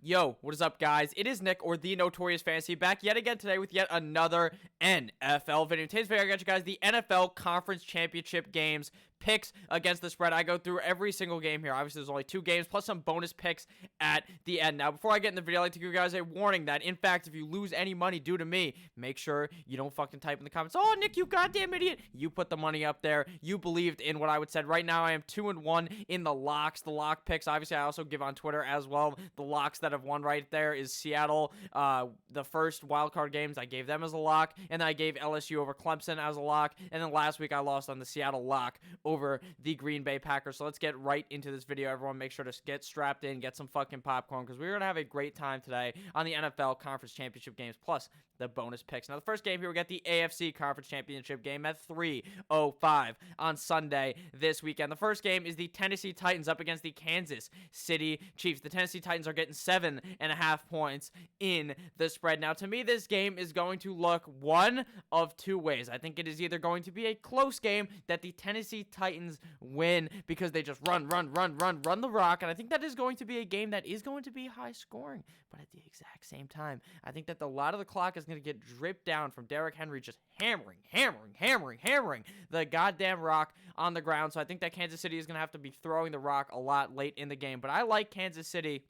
Yo, what is up, guys? It is Nick, or the Notorious Fantasy, back yet again today with yet another NFL video. In today's video, I got you guys the NFL Conference Championship games picks against the spread. I go through every single game here. Obviously, there's only 2 games plus some bonus picks at the end. Now, before I get in the video, I'd like to give you guys a warning that, in fact, if you lose any money due to me, make sure you don't fucking type in the comments, "Oh, Nick, you goddamn idiot." You put the money up there. You believed in what I would said. Right now, I am 2-1 in the locks, the lock picks. Obviously, I also give on Twitter as well. The locks that have won right there is Seattle. The first wildcard games, I gave them as a lock, and then I gave LSU over Clemson as a lock, and then last week I lost on the Seattle lock over the Green Bay Packers. So let's get right into this video. Everyone, make sure to get strapped in, get some fucking popcorn, because we're going to have a great time today on the NFL Conference Championship games, plus the bonus picks. Now, the first game here, we got the AFC Conference Championship game at 3:05 on Sunday this weekend. The first game is the Tennessee Titans up against the Kansas City Chiefs. The Tennessee Titans are getting 7.5 points in the spread. Now, to me, this game is going to look one of 2 ways. I think it is either going to be a close game that the Tennessee Titans win because they just run the rock, and I think that is going to be a game that is going to be high scoring. But at the exact same time, I think that a lot of the clock is going to get dripped down from Derrick Henry just hammering the goddamn rock on the ground. So I think that Kansas City is going to have to be throwing the rock a lot late in the game. But I like Kansas City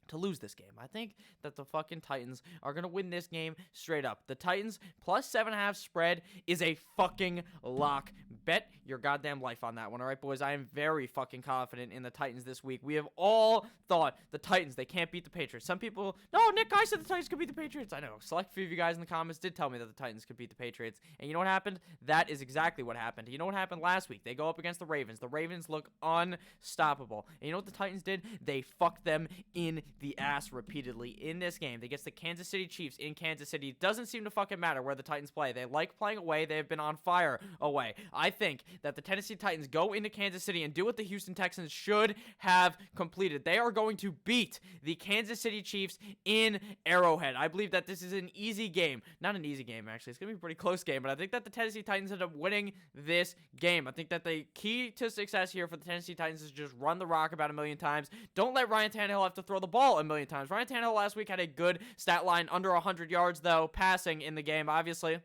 to lose this game. I think that the fucking Titans are going to win this game straight up. The Titans plus 7.5 spread is a fucking lock. Bet your goddamn life on that one. All right, boys, I am very fucking confident in the Titans this week. We have all thought the Titans, they can't beat the Patriots. Some people, no, Nick, I said the Titans could beat the Patriots. I know. Select few of you guys in the comments did tell me that the Titans could beat the Patriots. And you know what happened? That is exactly what happened. You know what happened last week? They go up against the Ravens. The Ravens look unstoppable. And you know what the Titans did? They fucked them in the ass repeatedly in this game. They get the Kansas City Chiefs in Kansas City. It doesn't seem to fucking matter where the Titans play. They like playing away. They have been on fire away. I think that the Tennessee Titans go into Kansas City and do what the Houston Texans should have completed. They are going to beat the Kansas City Chiefs in Arrowhead. I believe that this is an easy game. Not an easy game, actually. It's going to be a pretty close game, but I think that the Tennessee Titans end up winning this game. I think that the key to success here for the Tennessee Titans is just run the rock about 1,000,000 times. Don't let Ryan Tannehill have to throw the ball 1,000,000 times. Ryan Tannehill last week had a good stat line, under 100 yards, though, passing in the game, obviously.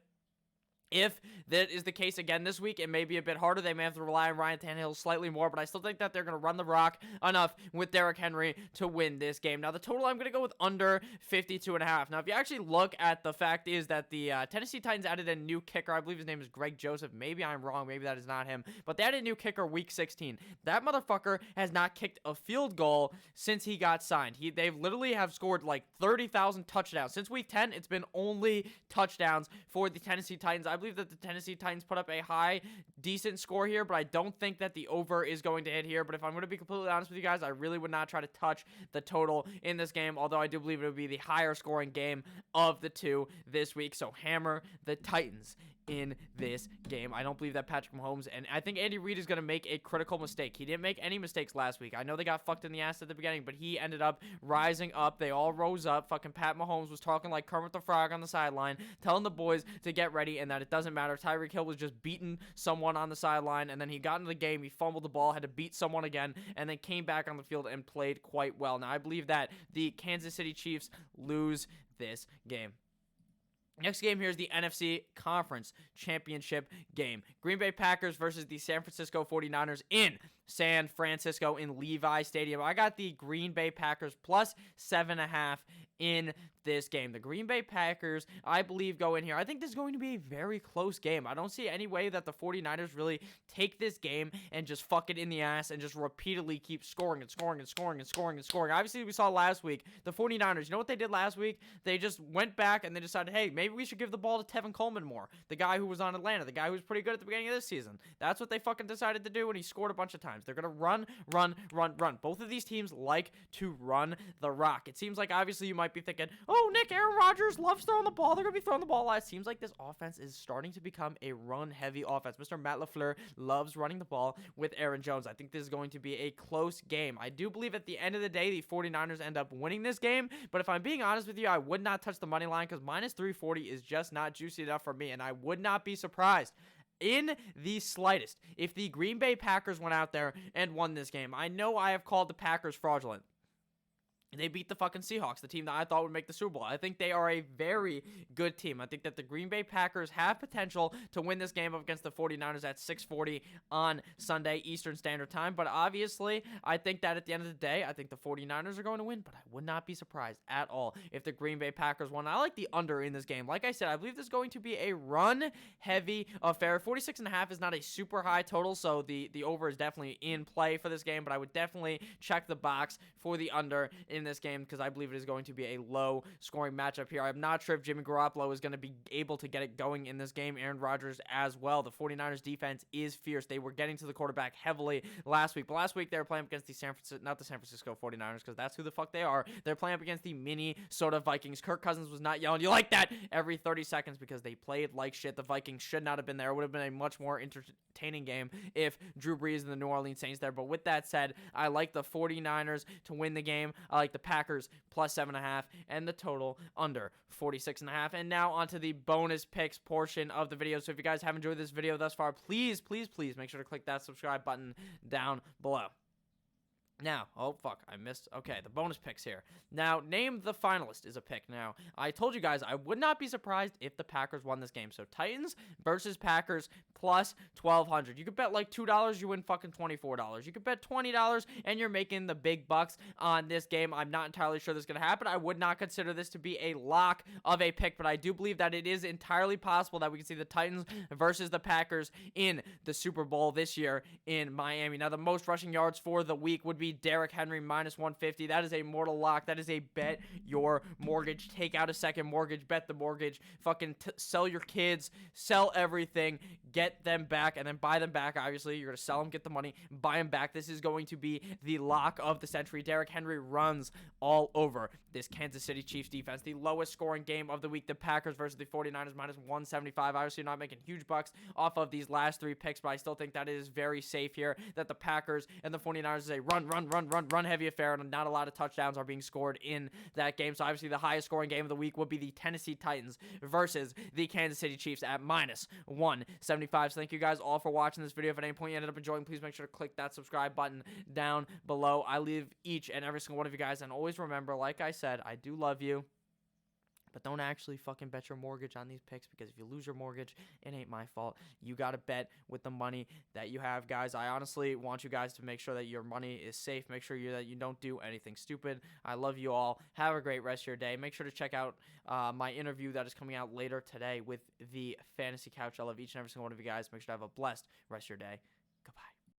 If that is the case again this week, it may be a bit harder. They may have to rely on Ryan Tannehill slightly more, but I still think that they're going to run the rock enough with Derrick Henry to win this game. Now, the total, I'm going to go with under 52.5. Now, if you actually look at the fact is that the Tennessee Titans added a new kicker. I believe his name is Greg Joseph. Maybe I'm wrong. Maybe that is not him. But they added a new kicker week 16. That motherfucker has not kicked a field goal since he got signed. They've literally have scored like 30,000 touchdowns. Since week 10, it's been only touchdowns for the Tennessee Titans. I believe that the Tennessee Titans put up a high, decent score here, but I don't think that the over is going to hit here. But if I'm going to be completely honest with you guys, I really would not try to touch the total in this game, although I do believe it would be the higher scoring game of the 2 this week. So hammer the Titans in this game. I don't believe that Patrick Mahomes, and I think Andy Reid is going to make a critical mistake. He didn't make any mistakes last week. I know they got fucked in the ass at the beginning, but he ended up rising up. They all rose up. Fucking Pat Mahomes was talking like Kermit the Frog on the sideline, telling the boys to get ready and that it doesn't matter. Tyreek Hill was just beating someone on the sideline, and then he got into the game. He fumbled the ball, had to beat someone again, and then came back on the field and played quite well. Now, I believe that the Kansas City Chiefs lose this game. Next game here is the NFC Conference Championship game. Green Bay Packers versus the San Francisco 49ers in San Francisco in Levi Stadium. I got the Green Bay Packers plus 7.5 in this game. The Green Bay Packers, I believe, go in here. I think this is going to be a very close game. I don't see any way that the 49ers really take this game and just fuck it in the ass and just repeatedly keep scoring and scoring and scoring and scoring and scoring. Obviously, we saw last week, the 49ers, you know what they did last week? They just went back and they decided, hey, maybe we should give the ball to Tevin Coleman more. The guy who was on Atlanta, the guy who was pretty good at the beginning of this season. That's what they fucking decided to do, and he scored a bunch of times. They're going to run. Both of these teams like to run the rock. It seems like, obviously, you might be thinking, oh, Nick, Aaron Rodgers loves throwing the ball. They're going to be throwing the ball a lot. It seems like this offense is starting to become a run-heavy offense. Mr. Matt LaFleur loves running the ball with Aaron Jones. I think this is going to be a close game. I do believe at the end of the day, the 49ers end up winning this game, but if I'm being honest with you, I would not touch the money line because minus 340 is just not juicy enough for me, and I would not be surprised in the slightest if the Green Bay Packers went out there and won this game. I know I have called the Packers fraudulent. they beat the fucking Seahawks, the team that I thought would make the Super Bowl. I think they are a very good team. I think that the Green Bay Packers have potential to win this game up against the 49ers at 6:40 on Sunday Eastern Standard Time. But obviously, I think that at the end of the day, I think the 49ers are going to win, but I would not be surprised at all if the Green Bay Packers won. I like the under in this game. Like I said, I believe this is going to be a run-heavy affair. 46.5 is not a super high total, so the over is definitely in play for this game, but I would definitely check the box for the under in this game because I believe it is going to be a low scoring matchup here. I'm not sure if Jimmy Garoppolo is going to be able to get it going in this game. Aaron Rodgers as well. The 49ers defense is fierce. They were getting to the quarterback heavily last week, but last week they were playing against the San Francisco 49ers because that's who the fuck they are. They're playing up against the Minnesota Vikings. Kirk Cousins was not yelling, "You like that?" every 30 seconds because they played like shit. The Vikings should not have been there. It would have been a much more entertaining game if Drew Brees and the New Orleans Saints there. But with that said, I like the 49ers to win the game. I like the Packers plus 7.5 and the total under 46.5. And now onto the bonus picks portion of the video. So if you guys have enjoyed this video thus far, please make sure to click that subscribe button down below. Now, oh, fuck, I missed. Okay, the bonus picks here. Now, name the finalist is a pick. Now, I told you guys I would not be surprised if the Packers won this game. So, Titans versus Packers plus 1,200. You could bet like $2, you win fucking $24. You could bet $20, and you're making the big bucks on this game. I'm not entirely sure this is going to happen. I would not consider this to be a lock of a pick, but I do believe that it is entirely possible that we can see the Titans versus the Packers in the Super Bowl this year in Miami. Now, the most rushing yards for the week would be Derrick Henry minus 150. That is a mortal lock. That is a bet your mortgage. Take out a second mortgage. Bet the mortgage. Fucking sell your kids. Sell everything. Get them back and then buy them back. Obviously, you're going to sell them, get the money, buy them back. This is going to be the lock of the century. Derrick Henry runs all over this Kansas City Chiefs defense. The lowest scoring game of the week, the Packers versus the 49ers minus 175. Obviously, not making huge bucks off of these last three picks, but I still think that it is very safe here that the Packers and the 49ers is a run heavy affair, and not a lot of touchdowns are being scored in that game. So obviously the highest scoring game of the week would be the Tennessee Titans versus the Kansas City Chiefs at minus 175. So thank you guys all for watching this video. If at any point you ended up enjoying, please make sure to click that subscribe button down below. I leave each and every single one of you guys, and always remember, like I said, I do love you. But don't actually fucking bet your mortgage on these picks, because if you lose your mortgage, it ain't my fault. You got to bet with the money that you have, guys. I honestly want you guys to make sure that your money is safe. Make sure that you don't do anything stupid. I love you all. Have a great rest of your day. Make sure to check out my interview that is coming out later today with the Fantasy Couch. I love each and every single one of you guys. Make sure to have a blessed rest of your day.